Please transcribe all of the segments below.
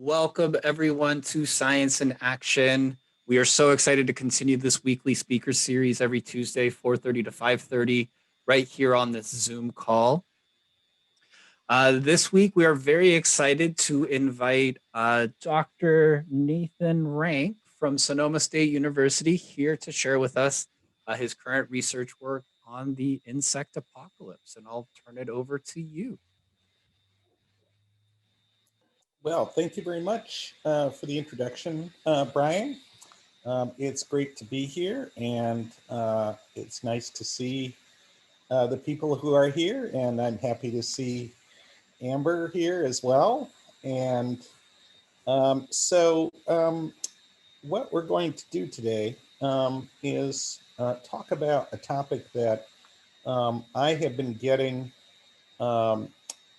Welcome everyone to Science in Action. We are so excited to continue this weekly speaker series every Tuesday, 4:30 to 5:30, right here on this Zoom call. This week, we are very excited to invite Dr. Nathan Rank from Sonoma State University here to share with us his current research work on the insect apocalypse. And I'll turn it over to you. Well, thank you very much for the introduction, Brian. It's great to be here, and it's nice to see the people who are here, and I'm happy to see Amber here as well. And what we're going to do today is talk about a topic that I have been getting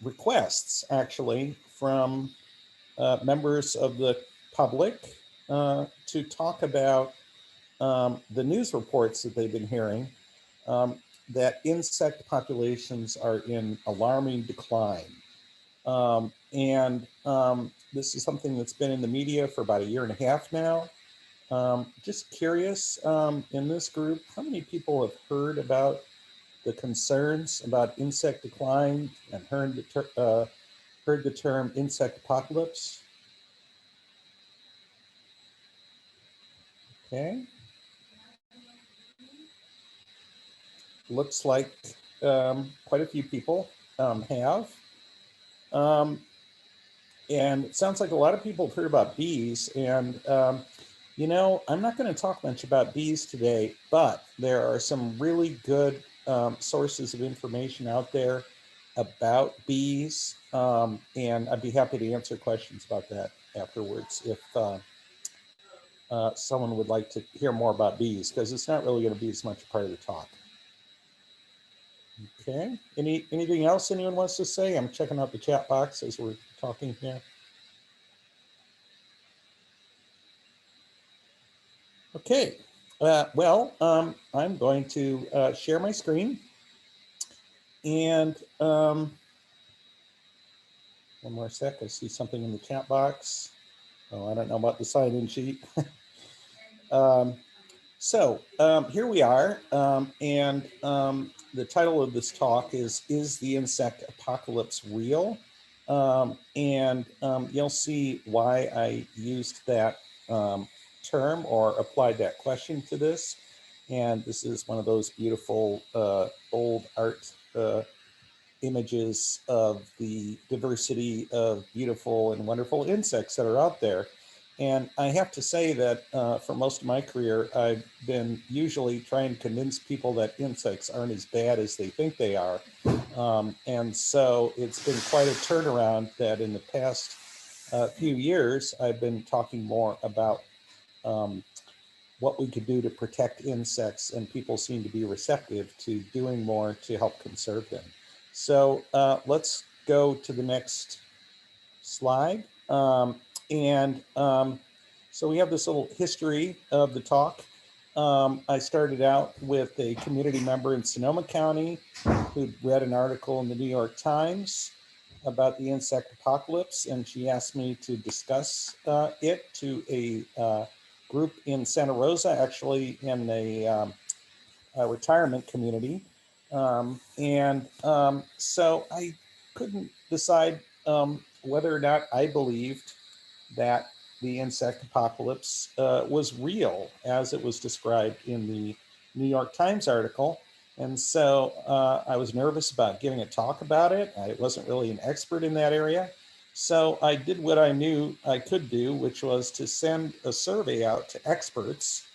requests, actually, from members of the public to talk about the news reports that they've been hearing that insect populations are in alarming decline. This is something that's been in the media for about 1.5 years now. Just curious, in this group, how many people have heard about the concerns about insect decline and heard the term insect apocalypse? Okay. Looks like quite a few people have. And it sounds like a lot of people have heard about bees. And, you know, I'm not going to talk much about bees today, but there are some really good sources of information out there about bees. And I'd be happy to answer questions about that afterwards if someone would like to hear more about bees, because it's not really going to be as much a part of the talk. Okay, anything else anyone wants to say? I'm checking out the chat box as we're talking here. Okay, I'm going to share my screen. And one more sec, I see something in the chat box. Oh, I don't know about the sign-in sheet. Here we are, the title of this talk is the insect apocalypse real? You'll see why I used that term or applied that question to this. And this is one of those beautiful old art images of the diversity of beautiful and wonderful insects that are out there. And I have to say that for most of my career, I've been usually trying to convince people that insects aren't as bad as they think they are. And so it's been quite a turnaround that in the past few years, I've been talking more about what we could do to protect insects, and people seem to be receptive to doing more to help conserve them. So let's go to the next slide. So we have this little history of the talk. I started out with a community member in Sonoma County who read an article in the New York Times about the insect apocalypse, and she asked me to discuss it to a group in Santa Rosa, actually in a retirement community. So I couldn't decide whether or not I believed that the insect apocalypse was real as it was described in the New York Times article. And so I was nervous about giving a talk about it. I wasn't really an expert in that area. So I did what I knew I could do, which was to send a survey out to experts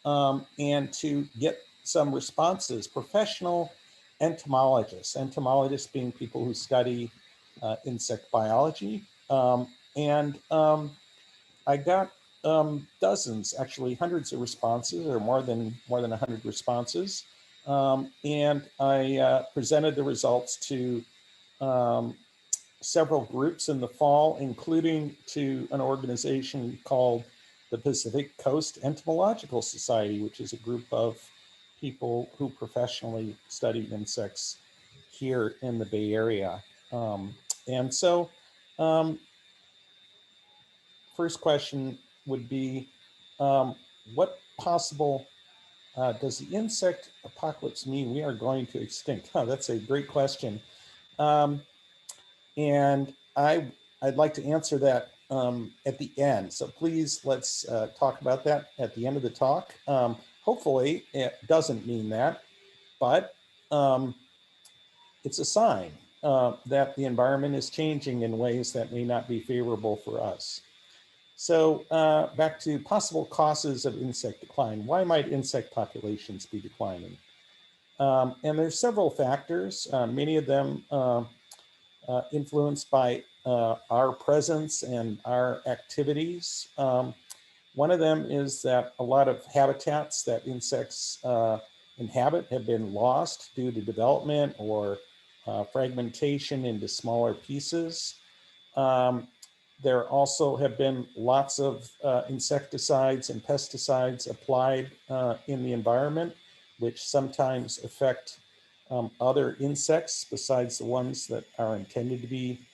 and to get some responses, professional entomologists being people who study insect biology. I got dozens, actually hundreds of responses, or more than 100 responses. And I presented the results to several groups in the fall, including to an organization called the Pacific Coast Entomological Society, which is a group of people who professionally study insects here in the Bay Area. first question would be, what possible does the insect apocalypse mean we are going to extinct? Oh, that's a great question. And I'd like to answer that at the end. So please, let's talk about that at the end of the talk. Hopefully it doesn't mean that, but it's a sign that the environment is changing in ways that may not be favorable for us. So back to possible causes of insect decline. Why might insect populations be declining? And there's several factors, many of them influenced by our presence and our activities. One of them is that a lot of habitats that insects inhabit have been lost due to development or fragmentation into smaller pieces. There also have been lots of insecticides and pesticides applied in the environment, which sometimes affect other insects besides the ones that are intended to be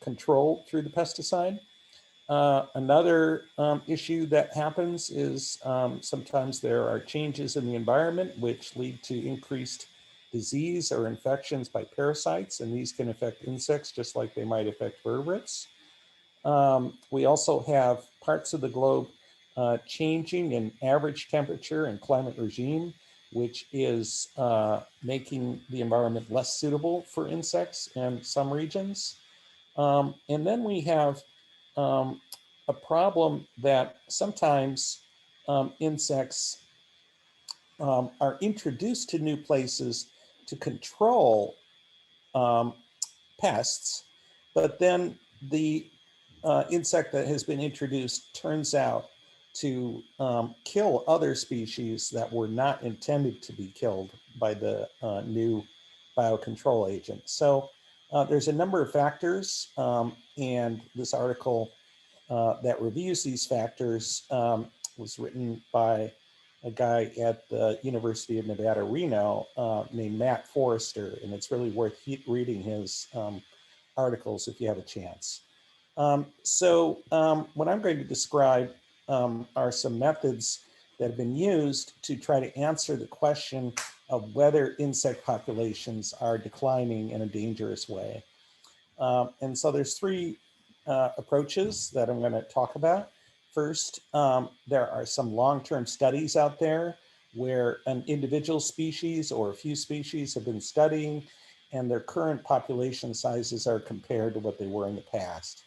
controlled through the pesticide. Another issue that happens is sometimes there are changes in the environment which lead to increased disease or infections by parasites, and these can affect insects just like they might affect vertebrates. We also have parts of the globe changing in average temperature and climate regime, which is making the environment less suitable for insects in some regions. And then we have a problem that sometimes insects are introduced to new places to control pests, but then the insect that has been introduced turns out to kill other species that were not intended to be killed by the new biocontrol agent. So there's a number of factors, and this article that reviews these factors was written by a guy at the University of Nevada, Reno, named Matt Forrester, and it's really worth reading his articles if you have a chance. So what I'm going to describe are some methods that have been used to try to answer the question of whether insect populations are declining in a dangerous way. And so there's three approaches that I'm going to talk about. First, there are some long-term studies out there where an individual species or a few species have been studying, and their current population sizes are compared to what they were in the past.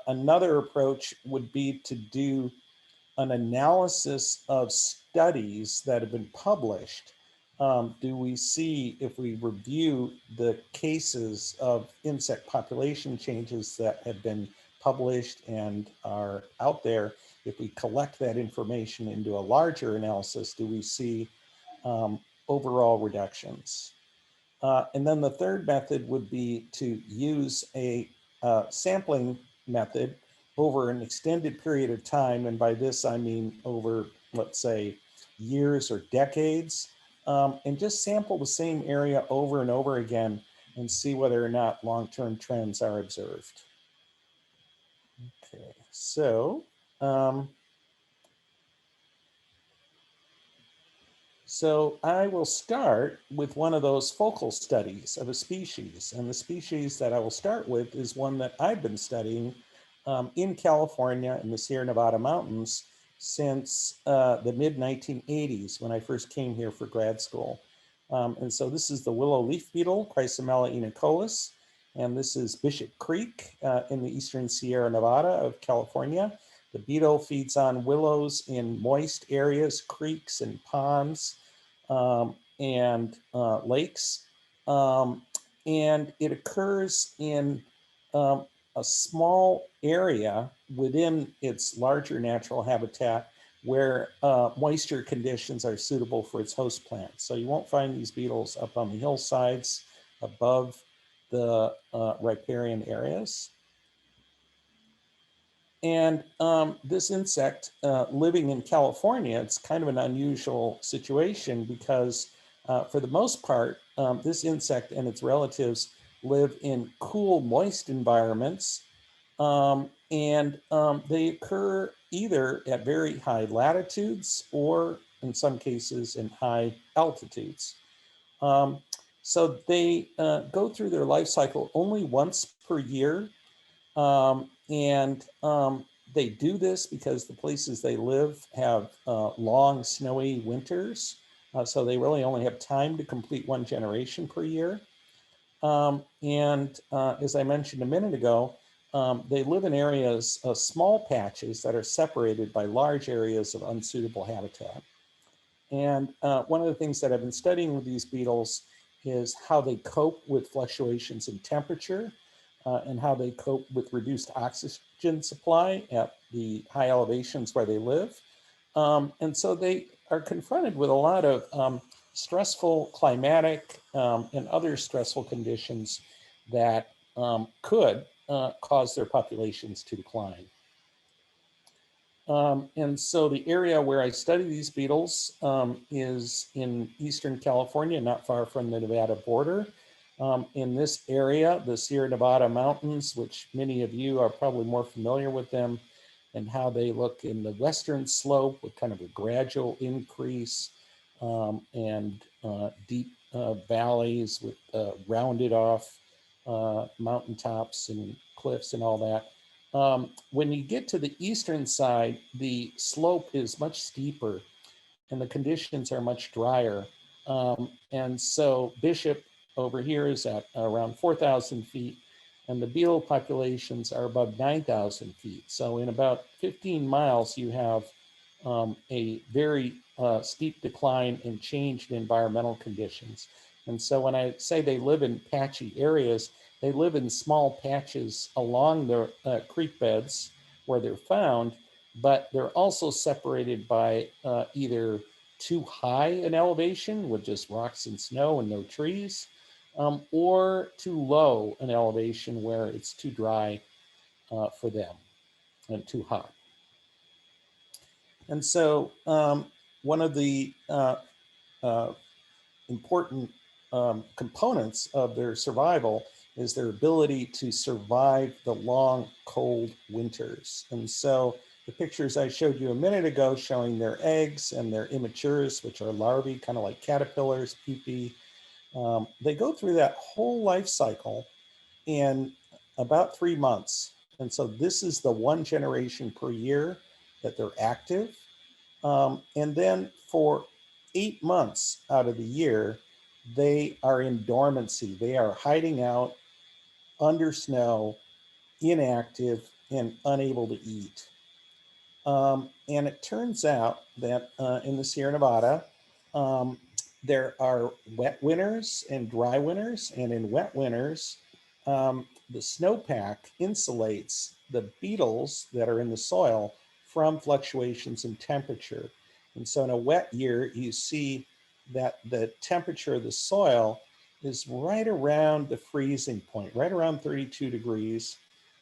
Another approach would be to do an analysis of studies that have been published. Do we see, if we review the cases of insect population changes that have been published and are out there, if we collect that information into a larger analysis, do we see overall reductions? And then the third method would be to use a sampling method over an extended period of time. And by this, I mean over, let's say, years or decades, and just sample the same area over and over again and see whether or not long-term trends are observed. Okay, so I will start with one of those focal studies of a species. And the species that I will start with is one that I've been studying in California in the Sierra Nevada mountains since the mid-1980s when I first came here for grad school. And so this is the willow leaf beetle, Chrysomela aeneicollis. And this is Bishop Creek in the eastern Sierra Nevada of California. The beetle feeds on willows in moist areas, creeks and ponds and lakes. And it occurs in a small area within its larger natural habitat where moisture conditions are suitable for its host plants. So you won't find these beetles up on the hillsides above the riparian areas. And this insect living in California, it's kind of an unusual situation because for the most part, this insect and its relatives live in cool, moist environments And they occur either at very high latitudes or in some cases in high altitudes. Um, so they go through their life cycle only once per year. And they do this because the places they live have long snowy winters. So they really only have time to complete one generation per year. And as I mentioned a minute ago, they live in areas, small patches that are separated by large areas of unsuitable habitat. And one of the things that I've been studying with these beetles is how they cope with fluctuations in temperature and how they cope with reduced oxygen supply at the high elevations where they live. And so they are confronted with a lot of stressful climatic and other stressful conditions that could cause their populations to decline. And so the area where I study these beetles is in Eastern California, not far from the Nevada border. In this area, the Sierra Nevada mountains, which many of you are probably more familiar with them, and how they look in the western slope with kind of a gradual increase and deep valleys with rounded off mountaintops and cliffs and all that. When you get to the eastern side, the slope is much steeper and the conditions are much drier. And so Bishop over here is at around 4,000 feet, and the beetle populations are above 9,000 feet. So in about 15 miles, you have a very steep decline and changed environmental conditions. And so when I say they live in patchy areas, they live in small patches along the creek beds where they're found, but they're also separated by either too high an elevation with just rocks and snow and no trees, or too low an elevation where it's too dry for them and too hot. And so one of the uh, important components of their survival is their ability to survive the long, cold winters. And so the pictures I showed you a minute ago showing their eggs and their immatures, which are larvae, kind of like caterpillars, pupae, they go through that whole life cycle in about 3 months. And so this is the one generation per year that they're active. And then for 8 months out of the year, they are in dormancy. They are hiding out under snow, inactive, and unable to eat. And it turns out that in the Sierra Nevada, um, there are wet winters and dry winters. And in wet winters, the snowpack insulates the beetles that are in the soil from fluctuations in temperature. And so in a wet year, you see that the temperature of the soil is right around the freezing point, right around 32 degrees,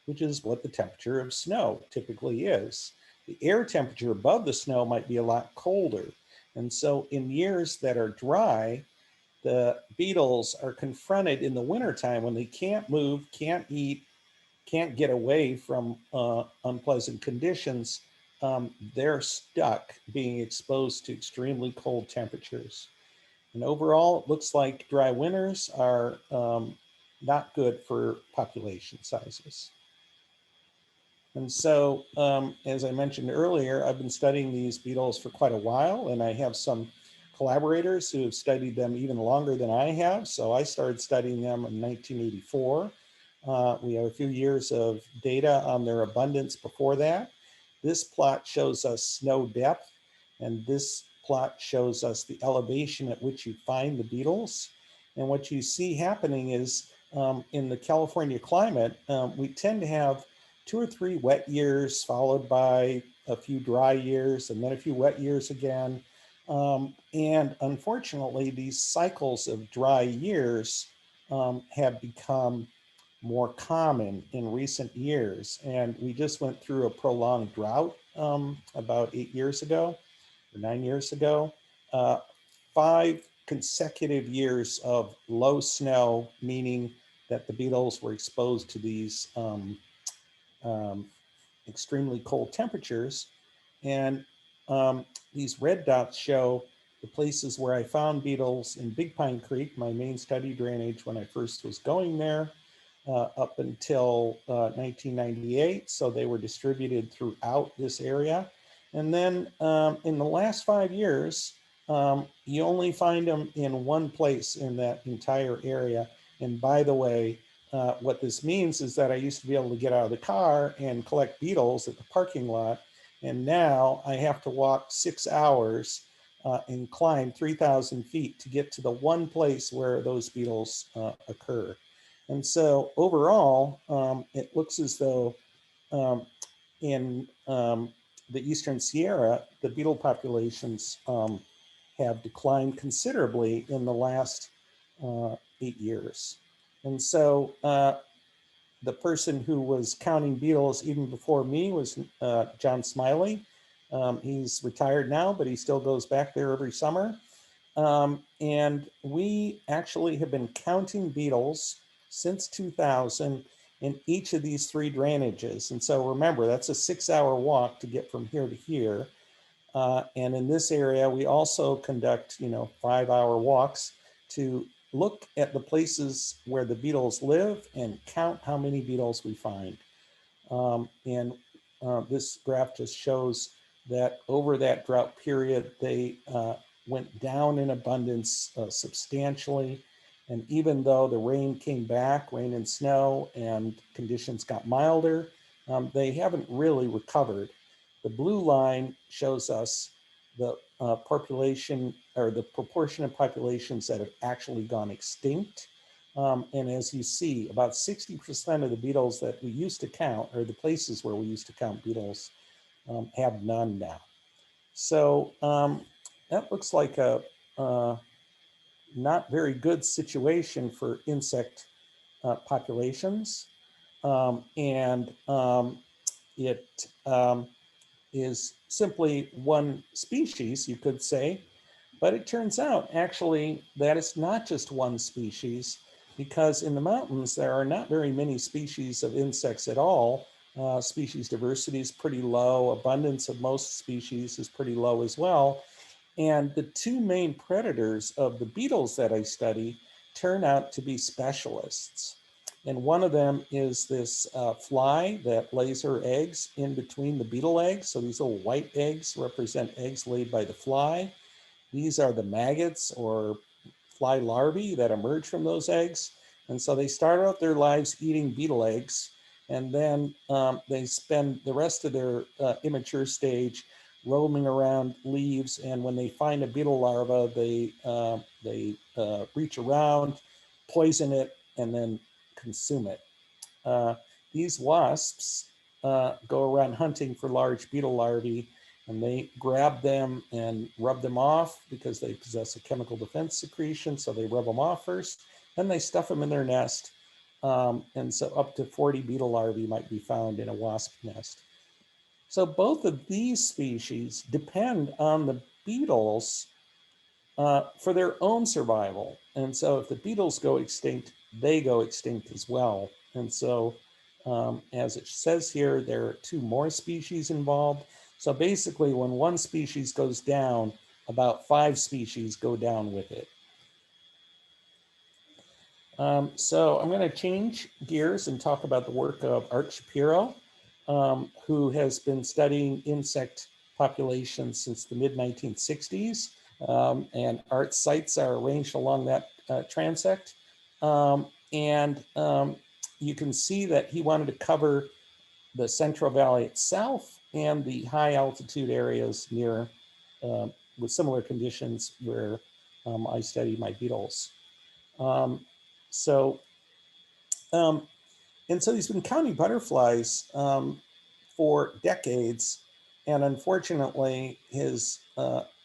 which is what the temperature of snow typically is. The air temperature above the snow might be a lot colder. And so in years that are dry, the beetles are confronted in the wintertime when they can't move, can't eat, can't get away from unpleasant conditions. They're stuck being exposed to extremely cold temperatures. And overall, it looks like dry winters are not good for population sizes. And so, as I mentioned earlier, I've been studying these beetles for quite a while, and I have some collaborators who have studied them even longer than I have. So I started studying them in 1984. We have a few years of data on their abundance before that. This plot shows us snow depth, and this plot shows us the elevation at which you find the beetles. And what you see happening is in the California climate, we tend to have 2 or 3 wet years followed by a few dry years and then a few wet years again. And unfortunately, these cycles of dry years have become more common in recent years. And we just went through a prolonged drought about 8 years ago or 9 years ago. 5 consecutive years of low snow, meaning that the beetles were exposed to these extremely cold temperatures. And these red dots show the places where I found beetles in Big Pine Creek, my main study drainage when I first was going there, up until 1998. So they were distributed throughout this area. And then in the last 5 years, you only find them in one place in that entire area. And by the way, what this means is that I used to be able to get out of the car and collect beetles at the parking lot. And now I have to walk 6 hours and climb 3,000 feet to get to the one place where those beetles occur. And so overall, it looks as though in the Eastern Sierra, the beetle populations have declined considerably in the last 8 years. And so the person who was counting beetles even before me was John Smiley. He's retired now, but he still goes back there every summer. And we actually have been counting beetles since 2000 in each of these 3 drainages. And so remember, that's a 6-hour walk to get from here to here. And in this area, we also conduct, 5-hour walks to look at the places where the beetles live and count how many beetles we find. And this graph just shows that over that drought period, they went down in abundance substantially. And even though the rain came back, rain and snow, and conditions got milder, they haven't really recovered. The blue line shows us the population or the proportion of populations that have actually gone extinct. And as you see, about 60% of the beetles that we used to count, or the places where we used to count beetles, have none now. So that looks like a not very good situation for insect populations. And it is simply one species, you could say, but it turns out actually that it's not just one species, because in the mountains there are not very many species of insects at all. Species diversity is pretty low. Abundance of most species is pretty low as well. And the 2 main predators of the beetles that I study turn out to be specialists. And one of them is this fly that lays her eggs in between the beetle eggs. So these little white eggs represent eggs laid by the fly. These are the maggots or fly larvae that emerge from those eggs. And so they start out their lives eating beetle eggs, and then they spend the rest of their immature stage roaming around leaves. And when they find a beetle larva, they reach around, poison it, and then consume it. These wasps go around hunting for large beetle larvae, and they grab them and rub them off because they possess a chemical defense secretion. So they rub them off first, then they stuff them in their nest. And so up to 40 beetle larvae might be found in a wasp nest. So both of these species depend on the beetles for their own survival. And so if the beetles go extinct, they go extinct as well. And so as it says here, there are 2 more species involved. So basically when one species goes down, about 5 species go down with it. So I'm going to change gears and talk about the work of Art Shapiro, who has been studying insect populations since the mid-1960s. And Art's sites are arranged along that transect. You can see that he wanted to cover the Central Valley itself and the high altitude areas near with similar conditions where I study my beetles. And so he's been counting butterflies for decades. And unfortunately, his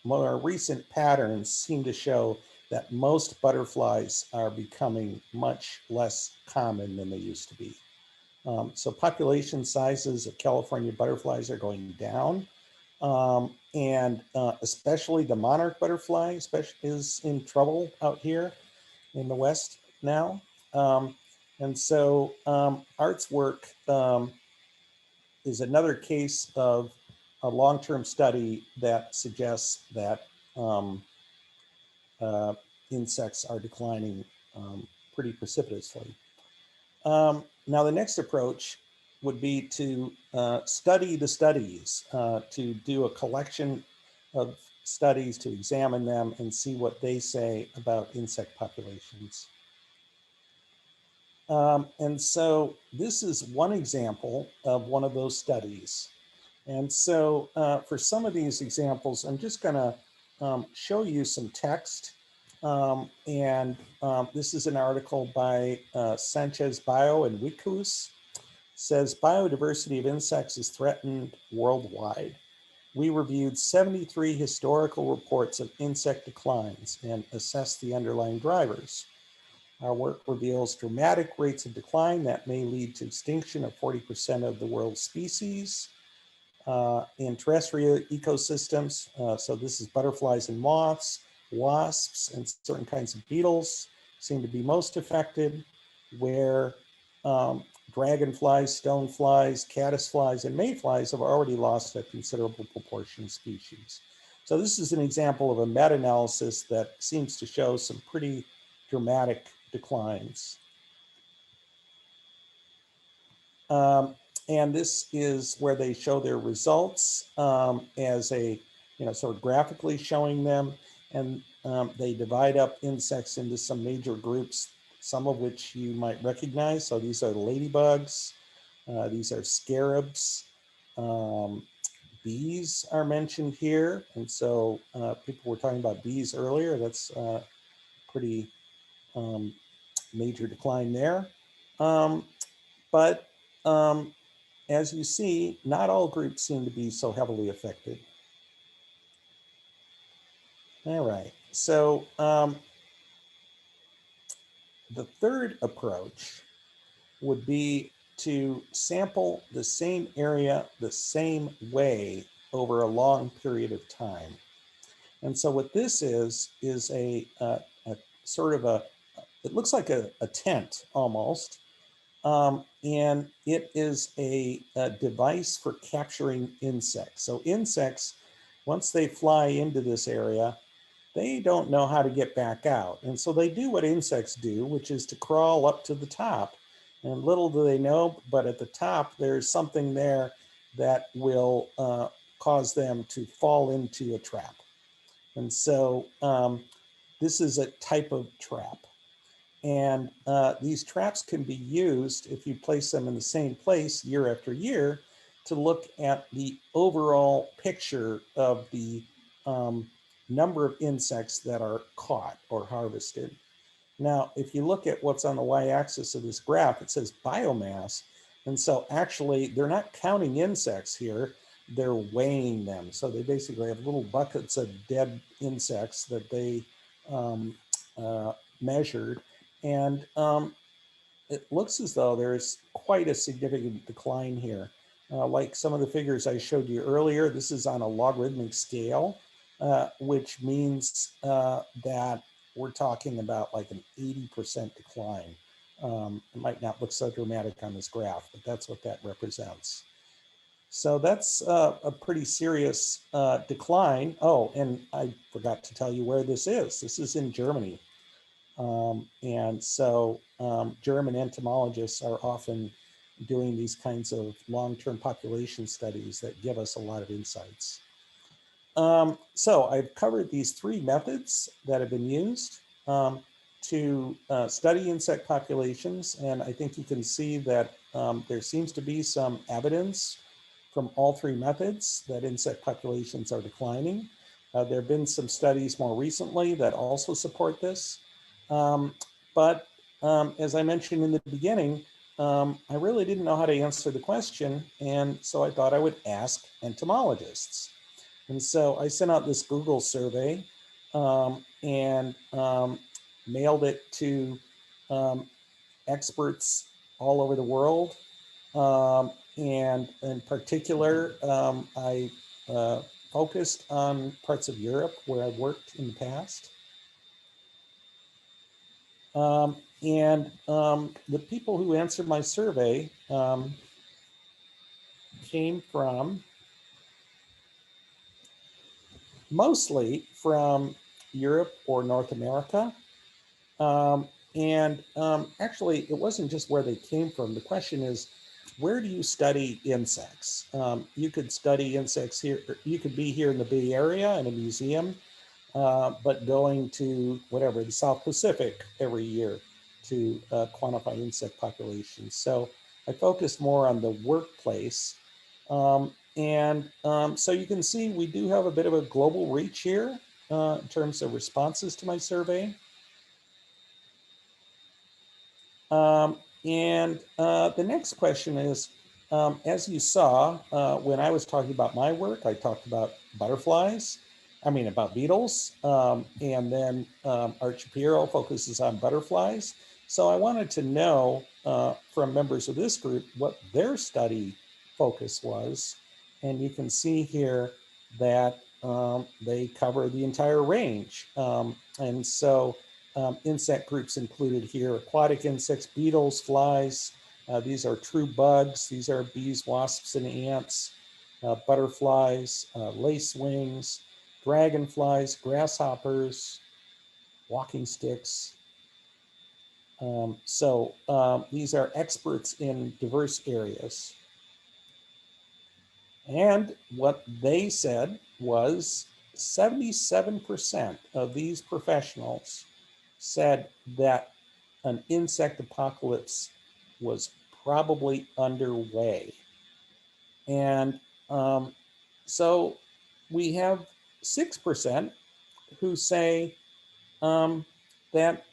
more recent patterns seem to show that most butterflies are becoming much less common than they used to be. So population sizes of California butterflies are going down. And especially the monarch butterfly is in trouble out here in the West now. And so Art's work is another case of a long-term study that suggests that insects are declining pretty precipitously. Now, the next approach would be to study the studies, to do a collection of studies, to examine them and see what they say about insect populations. And so this is one example of one of those studies. And so for some of these examples, I'm just going to show you some text. This is an article by Sánchez-Bayo Wyckhuys. Says biodiversity of insects is threatened worldwide. We reviewed 73 historical reports of insect declines and assessed the underlying drivers. Our work reveals dramatic rates of decline that may lead to extinction of 40% of the world's species in terrestrial ecosystems. So this is butterflies and moths, wasps, and certain kinds of beetles seem to be most affected, where dragonflies, stoneflies, caddisflies, and mayflies have already lost a considerable proportion of species. So this is an example of a meta-analysis that seems to show some pretty dramatic declines. And this is where they show their results as a, sort of graphically showing them. And they divide up insects into some major groups, some of which you might recognize. So these are ladybugs, these are scarabs, bees are mentioned here. And so people were talking about bees earlier. That's pretty major decline there. But as you see, not all groups seem to be so heavily affected. All right, so the third approach would be to sample the same area the same way over a long period of time. And so what this is a sort of it looks like a tent almost. And it is a device for capturing insects. So insects, once they fly into this area, they don't know how to get back out. And so they do what insects do, which is to crawl up to the top. And little do they know, but at the top, there's something there that will cause them to fall into a trap. And so this is a type of trap. And these traps can be used, if you place them in the same place year after year, to look at the overall picture of the number of insects that are caught or harvested. Now, if you look at what's on the y-axis of this graph, it says biomass. And so actually, they're not counting insects here, they're weighing them. So they basically have little buckets of dead insects that they measured. And it looks as though there's quite a significant decline here. Like some of the figures I showed you earlier, this is on a logarithmic scale, which means that we're talking about like an 80% decline. It might not look so dramatic on this graph, but that's what that represents. So that's a pretty serious decline. Oh, and I forgot to tell you where this is. This is in Germany. And so German entomologists are often doing these kinds of long-term population studies that give us a lot of insights. So I've covered these three methods that have been used to study insect populations. And I think you can see that there seems to be some evidence from all three methods that insect populations are declining. There have been some studies more recently that also support this. But as I mentioned in the beginning, I really didn't know how to answer the question. And so I thought I would ask entomologists. And so I sent out this Google survey and mailed it to experts all over the world. And in particular, I focused on parts of Europe where I've worked in the past. And the people who answered my survey came from mostly from Europe or North America. Actually, it wasn't just where they came from. The question is, where do you study insects? You could study insects here. You could be here in the Bay Area in a museum, but going to whatever, the South Pacific every year to quantify insect populations. So I focused more on the workplace. So you can see we do have a bit of a global reach here in terms of responses to my survey. The next question is, as you saw, when I was talking about my work, I talked about butterflies, about beetles, and then Art Shapiro focuses on butterflies. So I wanted to know from members of this group what their study focus was. And you can see here that they cover the entire range. Insect groups included here: aquatic insects, beetles, flies. These are true bugs. These are bees, wasps, and ants. Butterflies, lacewings, dragonflies, grasshoppers, walking sticks. These are experts in diverse areas. And what they said was 77% of these professionals said that an insect apocalypse was probably underway. And so we have 6% who say that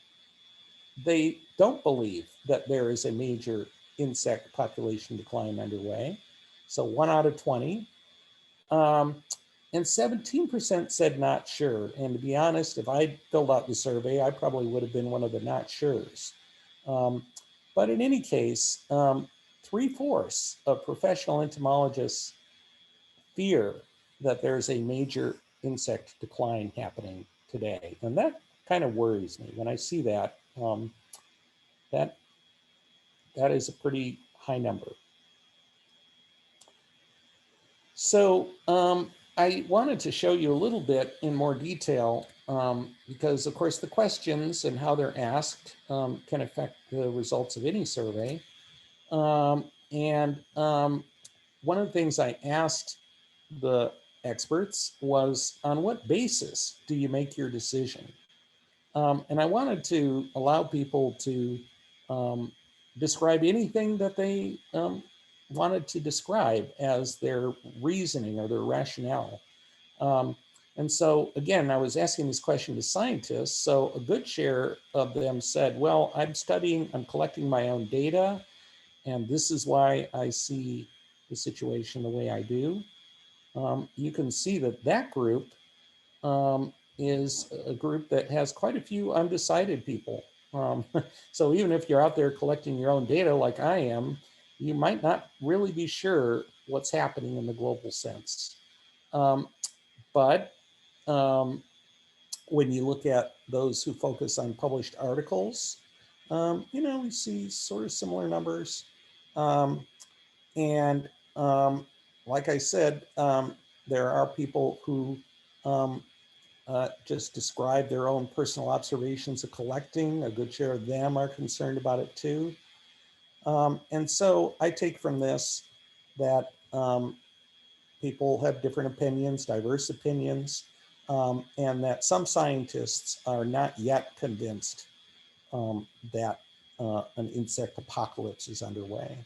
they don't believe that there is a major insect population decline underway. So 1 out of 20. And 17% said not sure. And to be honest, if I filled out the survey, I probably would have been one of the not sures. But in any case, 3/4 of professional entomologists fear that there's a major insect decline happening today. And that kind of worries me. When I see that, that is a pretty high number. So I wanted to show you a little bit in more detail because, of course, the questions and how they're asked can affect the results of any survey. One of the things I asked the experts was, on what basis do you make your decision? And I wanted to allow people to describe anything that they wanted to describe as their reasoning or their rationale. And so, again, I was asking this question to scientists. So a good share of them said, well, I'm collecting my own data, and this is why I see the situation the way I do. You can see that group is a group that has quite a few undecided people. So even if you're out there collecting your own data like I am, you might not really be sure what's happening in the global sense. But when you look at those who focus on published articles, we see sort of similar numbers. Like I said, there are people who just describe their own personal observations of collecting. A good share of them are concerned about it too. And so I take from this that people have different opinions, diverse opinions, and that some scientists are not yet convinced that an insect apocalypse is underway.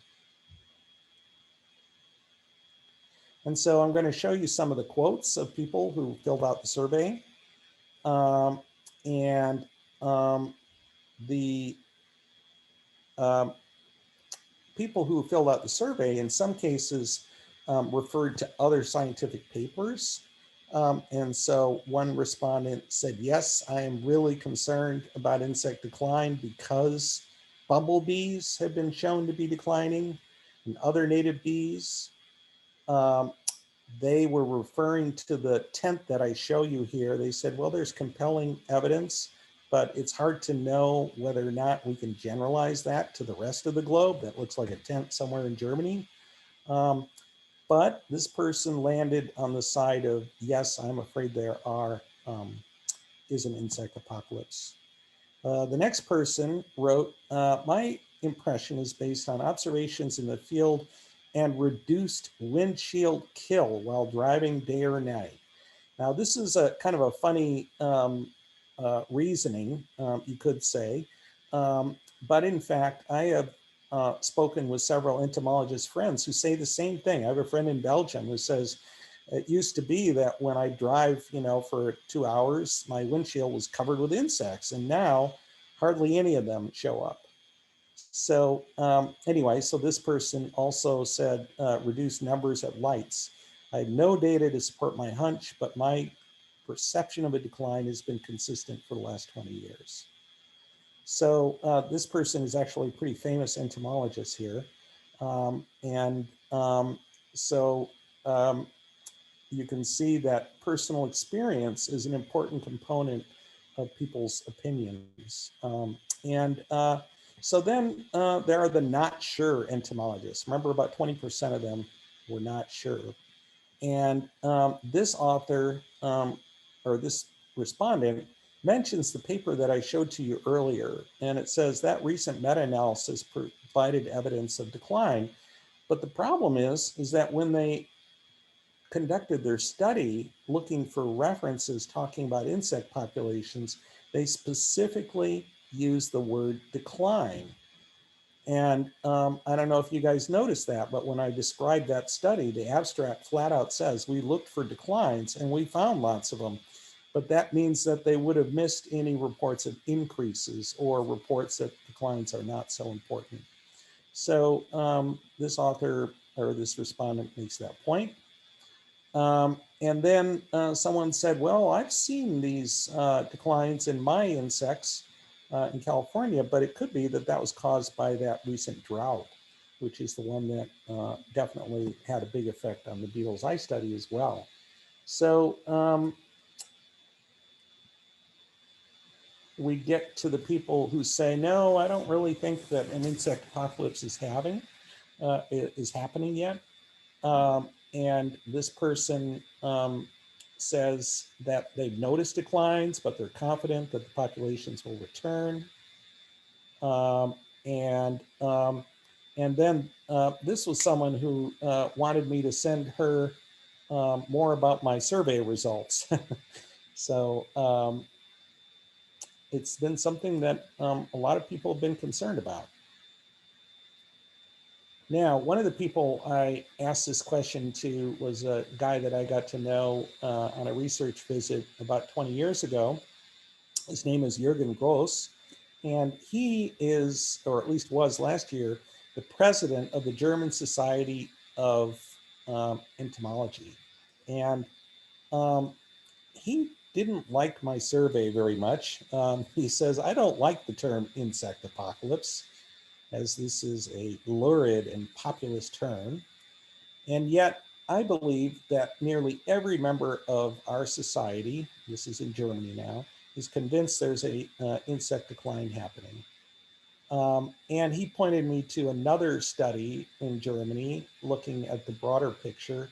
And so I'm going to show you some of the quotes of people who filled out the survey. The people who filled out the survey, in some cases, referred to other scientific papers. And so one respondent said, yes, I am really concerned about insect decline because bumblebees have been shown to be declining and other native bees. They were referring to the tent that I show you here. They said, well, there's compelling evidence, but it's hard to know whether or not we can generalize that to the rest of the globe. That looks like a tent somewhere in Germany. But this person landed on the side of, yes, I'm afraid there is an insect apocalypse. The next person wrote, my impression is based on observations in the field and reduced windshield kill while driving day or night. Now, this is a kind of a funny reasoning, you could say. But in fact, I have spoken with several entomologist friends who say the same thing. I have a friend in Belgium who says, it used to be that when I drive, for 2 hours, my windshield was covered with insects, and now hardly any of them show up. So anyway, so this person also said reduce numbers at lights. I have no data to support my hunch, but my perception of a decline has been consistent for the last 20 years. So this person is actually a pretty famous entomologist here. So you can see that personal experience is an important component of people's opinions. So then there are the not sure entomologists. Remember, about 20% of them were not sure. And this author, or this respondent, mentions the paper that I showed to you earlier. And it says that recent meta-analysis provided evidence of decline. But the problem is that when they conducted their study looking for references talking about insect populations, they specifically used the word decline. And I don't know if you guys noticed that, but when I described that study, the abstract flat out says we looked for declines and we found lots of them. But that means that they would have missed any reports of increases or reports that declines are not so important. So this author or this respondent makes that point. And then someone said, well, I've seen these declines in my insects in California, but it could be that that was caused by that recent drought, which is the one that definitely had a big effect on the beetles I study as well. So we get to the people who say, no, I don't really think that an insect apocalypse is happening yet. And this person says that they've noticed declines, but they're confident that the populations will return. And then this was someone who wanted me to send her more about my survey results. So it's been something that a lot of people have been concerned about. Now, one of the people I asked this question to was a guy that I got to know on a research visit about 20 years ago. His name is Jürgen, and he is, or at least was last year, the president of the German Society of Entomology. And he didn't like my survey very much. He says, I don't like the term insect apocalypse, as this is a lurid and populist term. And yet I believe that nearly every member of our society, this is in Germany now, is convinced there's a insect decline happening. And he pointed me to another study in Germany looking at the broader picture.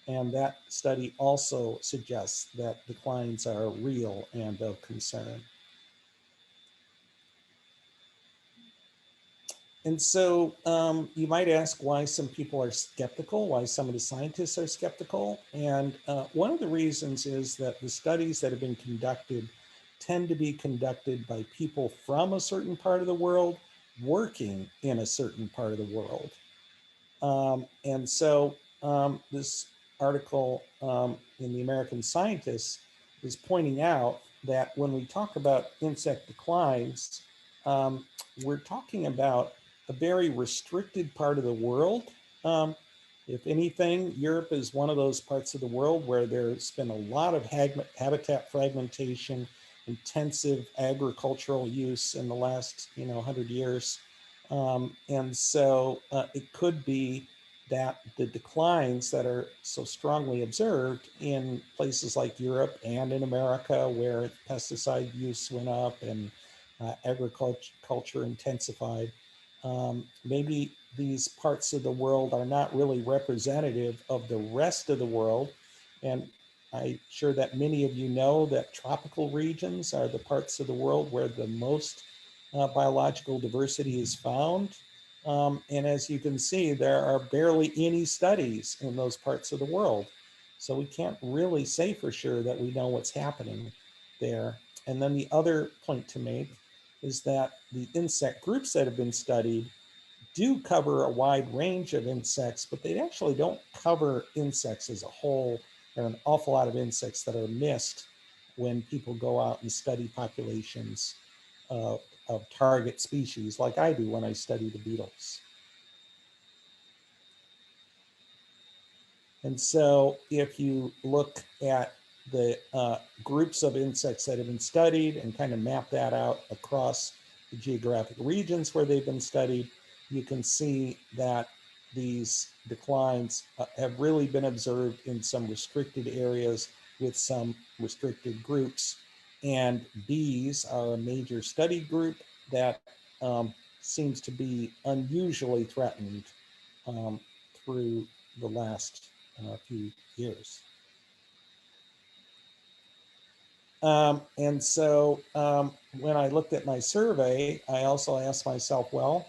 And that study also suggests that declines are real and of concern. And so you might ask why some people are skeptical, why some of the scientists are skeptical. And one of the reasons is that the studies that have been conducted tend to be conducted by people from a certain part of the world working in a certain part of the world. And so this article in the American Scientist is pointing out that when we talk about insect declines, we're talking about a very restricted part of the world. If anything, Europe is one of those parts of the world where there's been a lot of habitat fragmentation, intensive agricultural use in the last 100 years. And so it could be that the declines that are so strongly observed in places like Europe and in America, where pesticide use went up and agriculture intensified, maybe these parts of the world are not really representative of the rest of the world. And I'm sure that many of you know that tropical regions are the parts of the world where the most biological diversity is found. And as you can see, there are barely any studies in those parts of the world. So we can't really say for sure that we know what's happening there. And then the other point to make is that the insect groups that have been studied do cover a wide range of insects, but they actually don't cover insects as a whole. There are an awful lot of insects that are missed when people go out and study populations of target species, like I do when I study the beetles. And so if you look at the groups of insects that have been studied and kind of map that out across the geographic regions where they've been studied, you can see that these declines have really been observed in some restricted areas with some restricted groups. And bees are a major study group that seems to be unusually threatened through the last few years. And so when I looked at my survey, I also asked myself, well,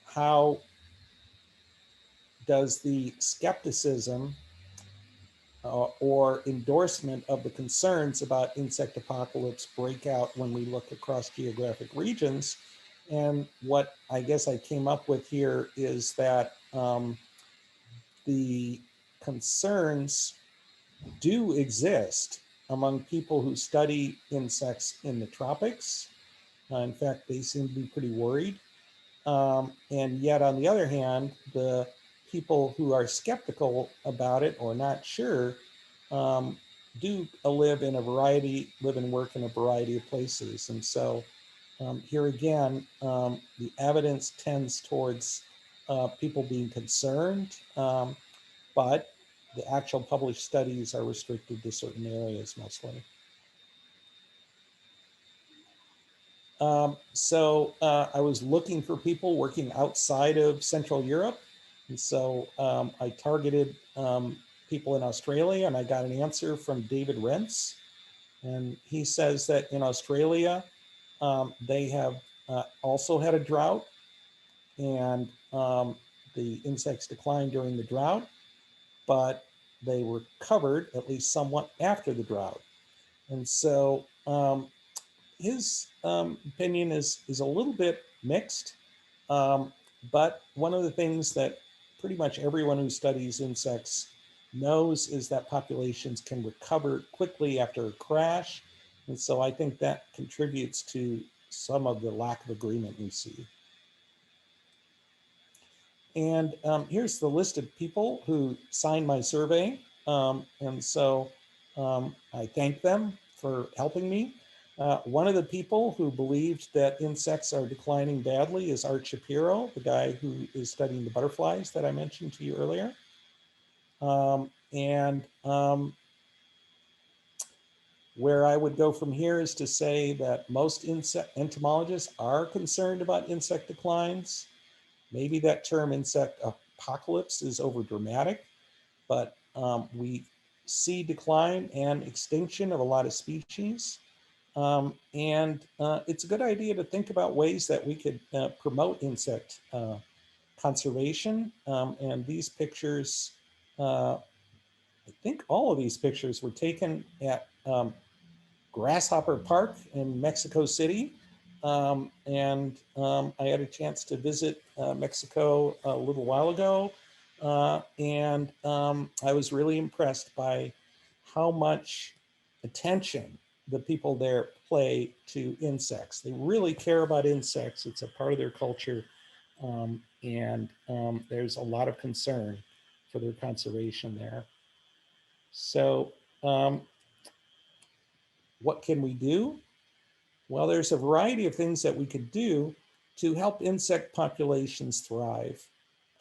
how does the skepticism or endorsement of the concerns about insect apocalypse break out when we look across geographic regions? And what I guess I came up with here is that the concerns do exist among people who study insects in the tropics. In fact, they seem to be pretty worried. And yet, on the other hand, the people who are skeptical about it or not sure do live and work in a variety of places. And so here again, the evidence tends towards people being concerned, but the actual published studies are restricted to certain areas mostly. So I was looking for people working outside of Central Europe. And so I targeted people in Australia, and I got an answer from David Rentz. And he says that in Australia, they have also had a drought, and the insects declined during the drought, but they were covered at least somewhat after the drought. And so his opinion is a little bit mixed, but one of the things that pretty much everyone who studies insects knows is that populations can recover quickly after a crash. And so I think that contributes to some of the lack of agreement we see. And here's the list of people who signed my survey. And so I thank them for helping me. One of the people who believed that insects are declining badly is Art Shapiro, the guy who is studying the butterflies that I mentioned to you earlier. Where I would go from here is to say that most entomologists are concerned about insect declines. Maybe that term insect apocalypse is overdramatic, but we see decline and extinction of a lot of species. And it's a good idea to think about ways that we could promote insect conservation. And these pictures, I think all of these pictures were taken at Grasshopper Park in Mexico City. I had a chance to visit Mexico a little while ago. I was really impressed by how much attention the people there pay to insects. They really care about insects. It's a part of their culture. There's a lot of concern for their conservation there. So what can we do? Well, there's a variety of things that we could do to help insect populations thrive.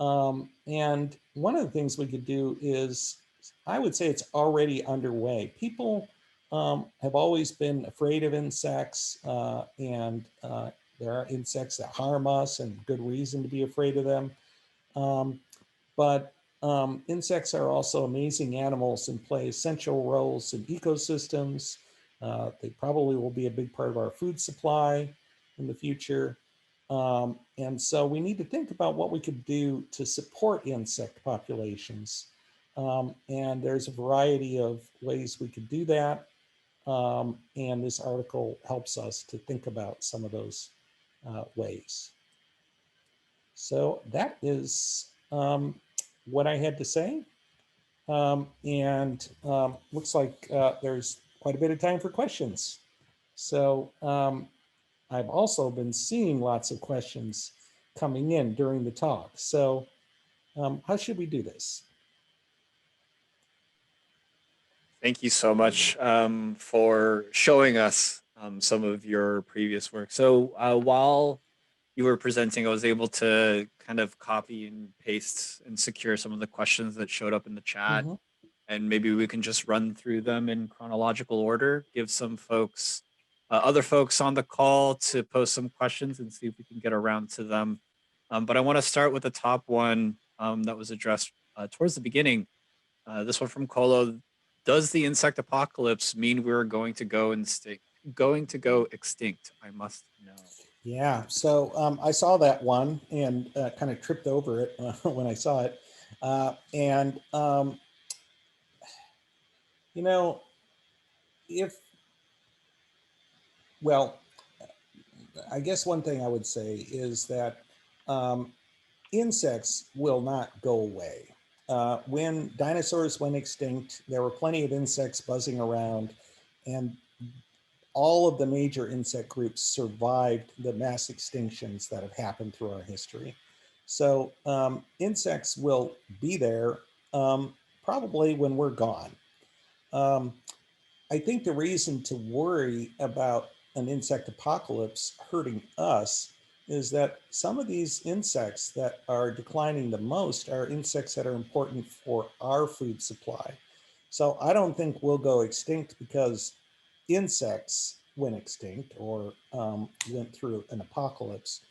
And one of the things we could do is, I would say it's already underway. People have always been afraid of insects and There are insects that harm us and good reason to be afraid of them. Um, but insects are also amazing animals and play essential roles in ecosystems. They probably will be a big part of our food supply in the future. And so we need to think about what we could do to support insect populations. And there's a variety of ways we could do that. And this article helps us to think about some of those ways. So that is what I had to say. And looks like there's quite a bit of time for questions. So I've also been seeing lots of questions coming in during the talk. So how should we do this? Thank you so much for showing us some of your previous work. So while you were presenting, I was able to kind of copy and paste and secure some of the questions that showed up in the chat. Mm-hmm. And maybe we can just run through them in chronological order, give some folks, other folks on the call to post some questions and see if we can get around to them. But I want to start with the top one that was addressed towards the beginning. This one from Colo. Does the insect apocalypse mean we're going to go extinct? I must know. Yeah, so I saw that one and kind of tripped over it when I saw it. And, you know, if, well, I guess one thing I would say is that um, insects will not go away. When dinosaurs went extinct, there were plenty of insects buzzing around, and all of the major insect groups survived the mass extinctions that have happened through our history. So insects will be there probably when we're gone. Um, I think the reason to worry about an insect apocalypse hurting us is that some of these insects that are declining the most are insects that are important for our food supply. So I don't think we'll go extinct because insects went extinct or went through an apocalypse.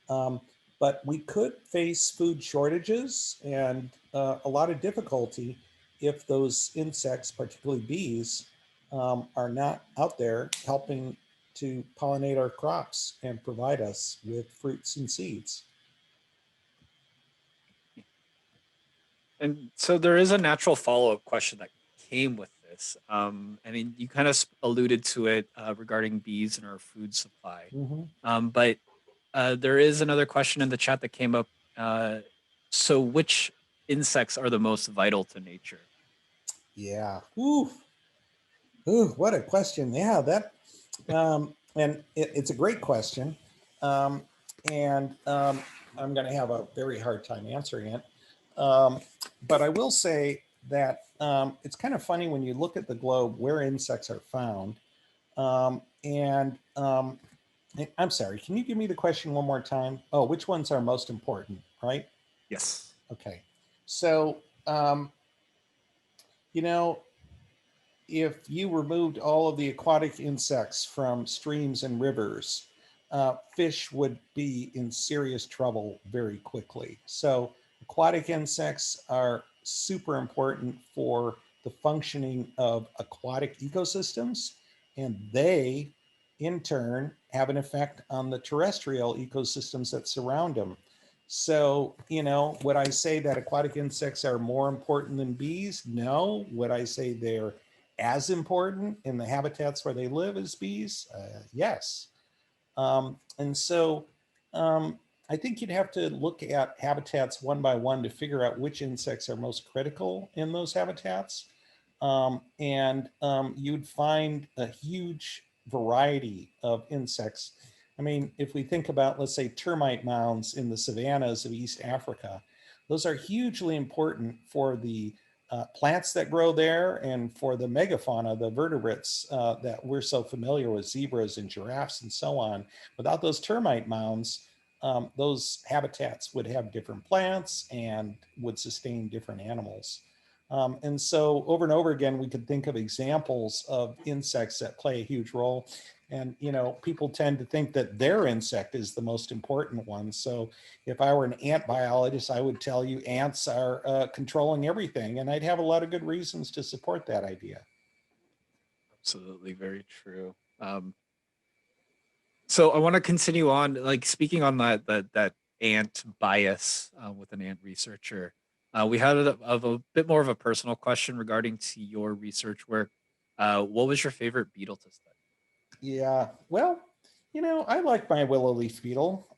Um, but we could face food shortages and a lot of difficulty if those insects, particularly bees, are not out there helping to pollinate our crops and provide us with fruits and seeds. And so there is a natural follow up question that came with this. I mean, you kind of alluded to it regarding bees and our food supply. Mm-hmm. But there is another question in the chat that came up. So, which insects are the most vital to nature? Yeah. Ooh. Ooh, what a question. Yeah, that and it's a great question. Um, and I'm going to have a very hard time answering it. Um, but I will say that it's kind of funny when you look at the globe where insects are found. And I'm sorry, can you give me the question one more time? Oh, which ones are most important, right? Yes. Okay. So, you know, if you removed all of the aquatic insects from streams and rivers, fish would be in serious trouble very quickly. So, aquatic insects are super important for the functioning of aquatic ecosystems, and they, in turn, have an effect on the terrestrial ecosystems that surround them. So, would I say that aquatic insects are more important than bees? No. Would I say they're as important in the habitats where they live as bees? Yes. And so I think you'd have to look at habitats one by one to figure out which insects are most critical in those habitats. And you'd find a huge variety of insects. I mean, if we think about, let's say, termite mounds in the savannas of East Africa, those are hugely important for the plants that grow there and for the megafauna, the vertebrates that we're so familiar with, zebras and giraffes and so on. Without those termite mounds, those habitats would have different plants and would sustain different animals. And so over and over again, we could think of examples of insects that play a huge role. And, people tend to think that their insect is the most important one. So if I were an ant biologist, I would tell you ants are controlling everything. And I'd have a lot of good reasons to support that idea. Absolutely, very true. So I want to continue on, like speaking on that ant bias with an ant researcher. We had a bit more of a personal question regarding to your research work. What was your favorite beetle to study? Yeah, well, I like my willow leaf beetle.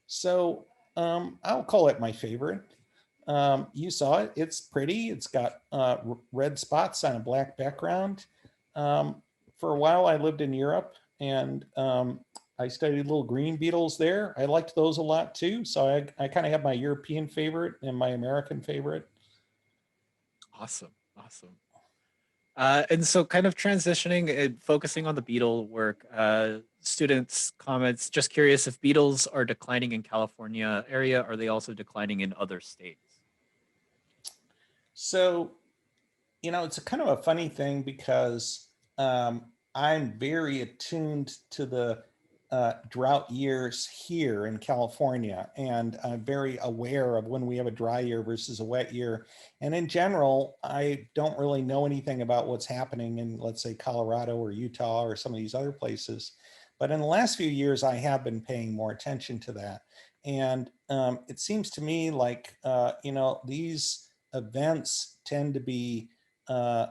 So I'll call it my favorite. You saw it. It's pretty. It's got red spots on a black background. Um, for a while, I lived in Europe and I studied little green beetles there. I liked those a lot too. So I kind of have my European favorite and my American favorite. Awesome, awesome. And so, kind of transitioning and focusing on the beetle work, students' comments. Just curious if beetles are declining in California area, are they also declining in other states? So it's a kind of a funny thing because I'm very attuned to the drought years here in California, and I'm very aware of when we have a dry year versus a wet year. And in general, I don't really know anything about what's happening in, let's say, Colorado or Utah or some of these other places. But in the last few years, I have been paying more attention to that. And it seems to me like, these events tend to be uh,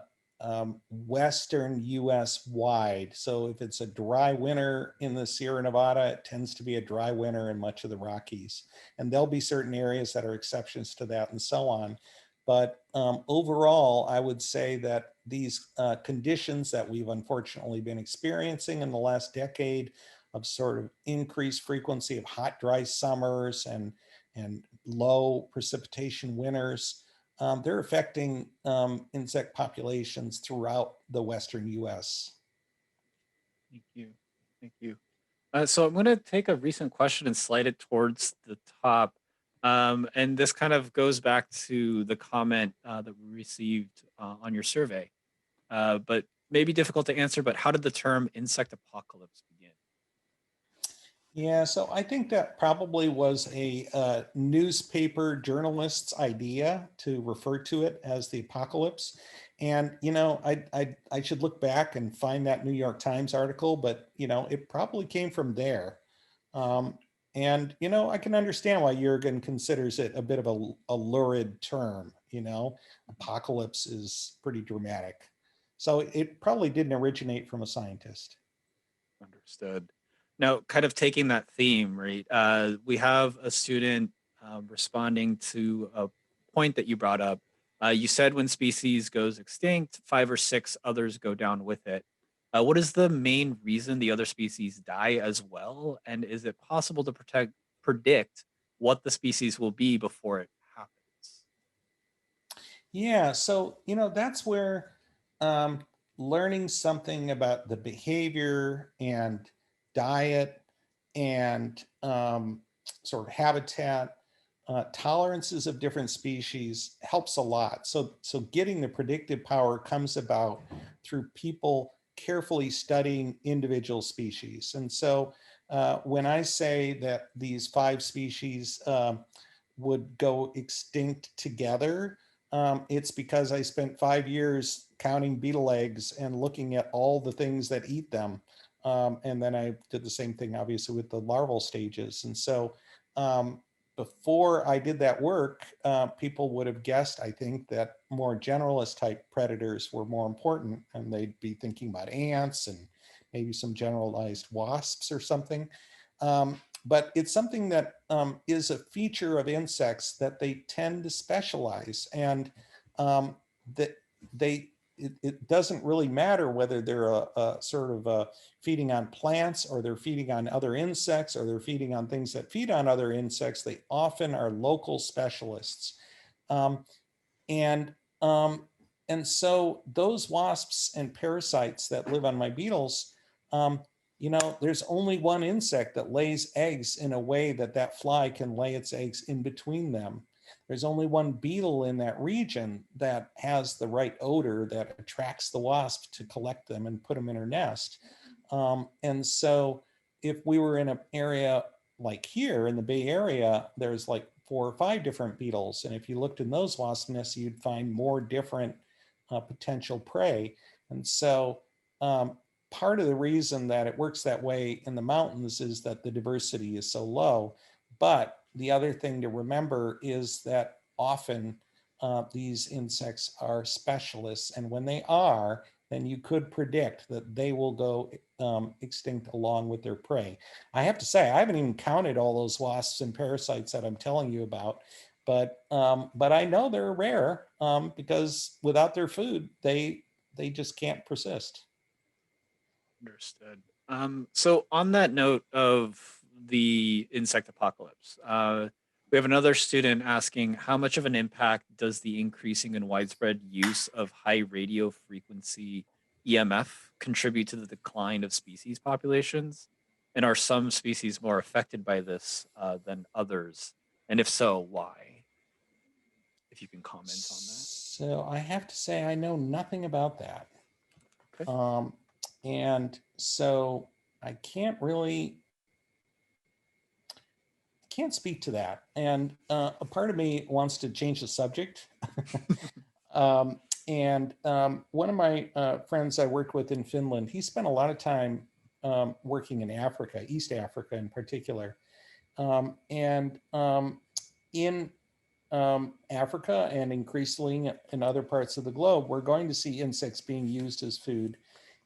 Western US wide. So if it's a dry winter in the Sierra Nevada, it tends to be a dry winter in much of the Rockies. And there'll be certain areas that are exceptions to that and so on. But overall, I would say that these conditions that we've unfortunately been experiencing in the last decade of sort of increased frequency of hot, dry summers and low precipitation winters, they're affecting insect populations throughout the Western US. Thank you. Thank you. So I'm going to take a recent question and slide it towards the top. And this kind of goes back to the comment that we received on your survey, but maybe difficult to answer. But how did the term insect apocalypse begin? Yeah, so I think that probably was a newspaper journalist's idea to refer to it as the apocalypse. And I should look back and find that New York Times article, but it probably came from there. Um, and I can understand why Jürgen considers it a bit of a lurid term. Apocalypse is pretty dramatic. So it probably didn't originate from a scientist. Understood. Now, kind of taking that theme, right? We have a student responding to a point that you brought up. You said when species goes extinct, five or six others go down with it. What is the main reason the other species die as well? And is it possible to predict what the species will be before it happens? Yeah, so that's where um, learning something about the behavior and diet and sort of habitat tolerances of different species helps a lot. So getting the predictive power comes about through people carefully studying individual species. And so when I say that these five species would go extinct together, it's because I spent 5 years counting beetle eggs and looking at all the things that eat them. And then I did the same thing, obviously, with the larval stages. And so before I did that work, people would have guessed, I think, that more generalist type predators were more important. And they'd be thinking about ants and maybe some generalized wasps or something. But it's something that is a feature of insects that they tend to specialize, and that it doesn't really matter whether they're a sort of feeding on plants or they're feeding on other insects or they're feeding on things that feed on other insects. They often are local specialists. Um, and um, and so those wasps and parasites that live on my beetles, um, there's only one insect that lays eggs in a way that that fly can lay its eggs in between them. there's only one beetle in that region that has the right odor that attracts the wasp to collect them and put them in her nest. And so if we were in an area like here in the Bay Area, there's like 4 or 5 different beetles. And if you looked in those wasp nests, you'd find more different potential prey. And so part of the reason that it works that way in the mountains is that the diversity is so low. But the other thing to remember is that often these insects are specialists. And when they are, then you could predict that they will go extinct along with their prey. I have to say, I haven't even counted all those wasps and parasites that I'm telling you about, but I know they're rare because without their food, they just can't persist. Understood. So on that note of the insect apocalypse, we have another student asking how much of an impact does the increasing and widespread use of high radio frequency EMF contribute to the decline of species populations? And are some species more affected by this than others? And if so, why? If you can comment on that. So I have to say, I know nothing about that. Okay. And so I can't speak to that. And a part of me wants to change the subject. One of my friends I worked with in Finland, he spent a lot of time working in Africa, East Africa in particular. In Africa and increasingly in other parts of the globe, we're going to see insects being used as food.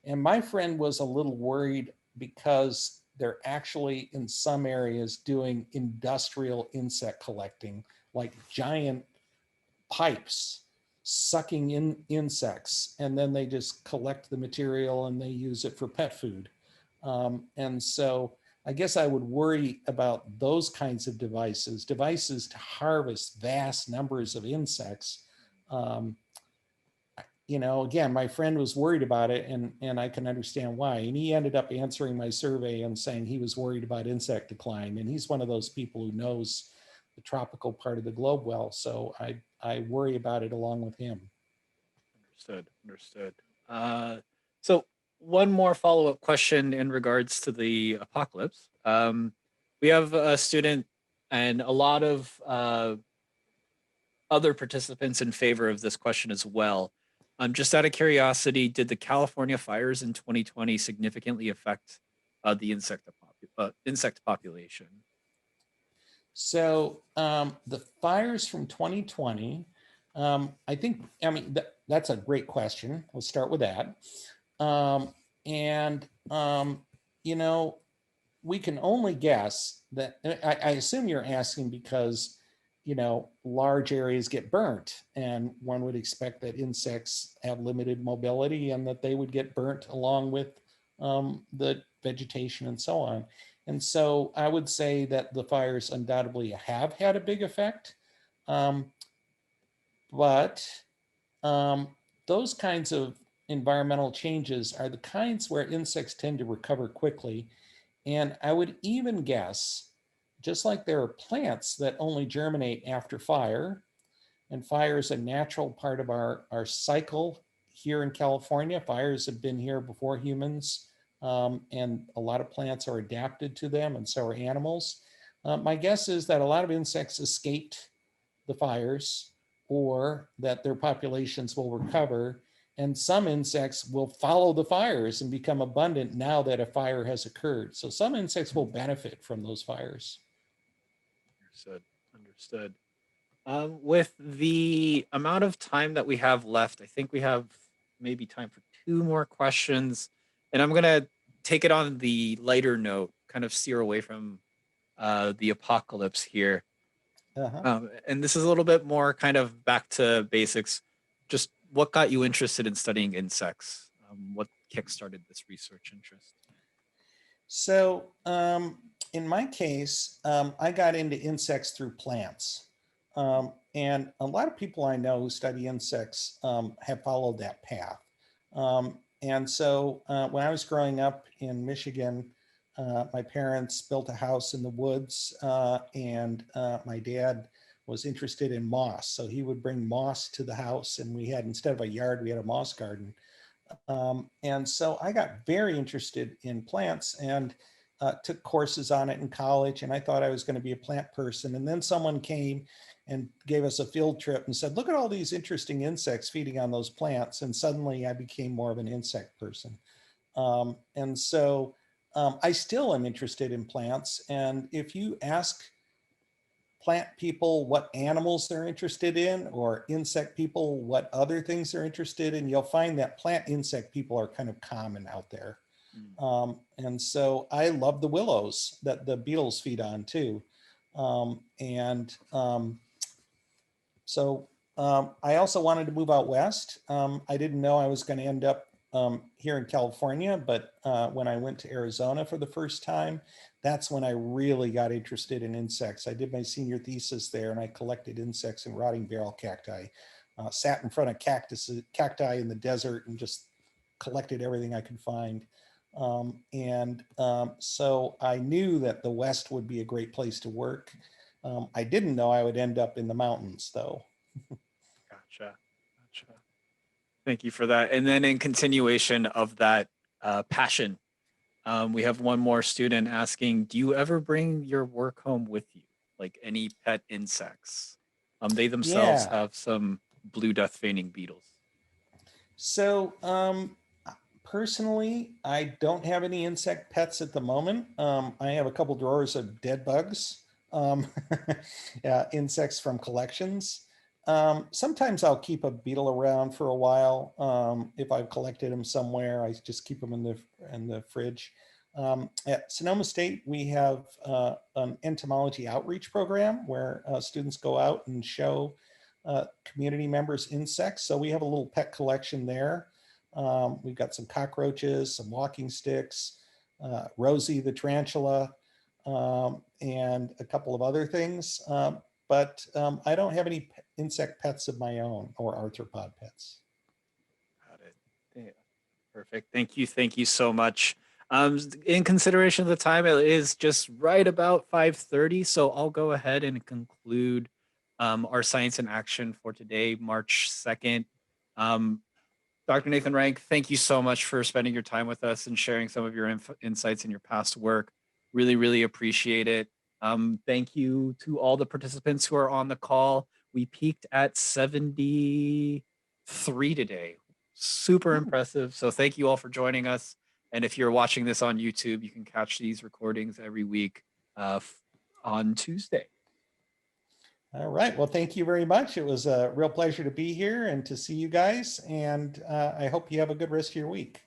And my friend was a little worried because they're actually in some areas doing industrial insect collecting, like giant pipes sucking in insects, and then they just collect the material and they use it for pet food. And so I guess I would worry about those kinds of devices to harvest vast numbers of insects. Again, my friend was worried about it, and I can understand why. And he ended up answering my survey and saying he was worried about insect decline. And he's one of those people who knows the tropical part of the globe well. So I worry about it along with him. Understood. Understood. So one more follow-up question in regards to the apocalypse. We have a student and a lot of other participants in favor of this question as well. Just out of curiosity, did the California fires in 2020 significantly affect the insect population? So the fires from 2020, that's a great question. Let's start with that. And we can only guess that. I assume you're asking because, large areas get burnt, and one would expect that insects have limited mobility and that they would get burnt along with the vegetation and so on. And so I would say that the fires undoubtedly have had a big effect. But those kinds of environmental changes are the kinds where insects tend to recover quickly. And I would even guess, just like there are plants that only germinate after fire, and fire is a natural part of our cycle here in California. Fires have been here before humans, and a lot of plants are adapted to them, and so are animals. My guess is that a lot of insects escaped the fires, or that their populations will recover, and some insects will follow the fires and become abundant now that a fire has occurred. So some insects will benefit from those fires. Understood. Understood. With the amount of time that we have left, I think we have maybe time for two more questions. And I'm going to take it on the lighter note, kind of steer away from the apocalypse here. And this is a little bit more kind of back to basics. Just what got you interested in studying insects? What kickstarted this research interest? So in my case, I got into insects through plants. And a lot of people I know who study insects have followed that path. And so when I was growing up in Michigan, my parents built a house in the woods, and my dad was interested in moss. So he would bring moss to the house, and we had, instead of a yard, we had a moss garden. And so I got very interested in plants and took courses on it in college. And I thought I was going to be a plant person. And then someone came and gave us a field trip and said, look at all these interesting insects feeding on those plants. And suddenly I became more of an insect person. And so I still am interested in plants. And if you ask plant people what animals they're interested in, or insect people what other things they're interested in, you'll find that plant insect people are kind of common out there. And so I love the willows that the beetles feed on too. I also wanted to move out west. I didn't know I was going to end up here in California, but when I went to Arizona for the first time, that's when I really got interested in insects. I did my senior thesis there, and I collected insects and rotting barrel cacti. Sat in front of cacti in the desert and just collected everything I could find. So I knew that the West would be a great place to work. I didn't know I would end up in the mountains, though. Gotcha. Thank you for that. And then in continuation of that passion, we have one more student asking, do you ever bring your work home with you? Like any pet insects? They themselves Yeah. have some blue death feigning beetles. So personally, I don't have any insect pets at the moment. I have a couple drawers of dead bugs, insects from collections. Sometimes I'll keep a beetle around for a while. If I've collected them somewhere, I just keep them in the fridge. At Sonoma State, we have an entomology outreach program where students go out and show community members insects. So we have a little pet collection there. We've got some cockroaches, some walking sticks, Rosie the tarantula, and a couple of other things. But I don't have any insect pets of my own or arthropod pets. Got it. Yeah. Perfect. Thank you so much. In consideration of the time, it is just right about 5:30, so I'll go ahead and conclude our Science in Action for today, March 2nd. Dr. Nathan Rank, thank you so much for spending your time with us and sharing some of your insights in your past work. Really, really appreciate it. Thank you to all the participants who are on the call. We peaked at 73 today. Super impressive. So thank you all for joining us. And if you're watching this on YouTube, you can catch these recordings every week on Tuesday. All right. Well, thank you very much. It was a real pleasure to be here and to see you guys. And I hope you have a good rest of your week.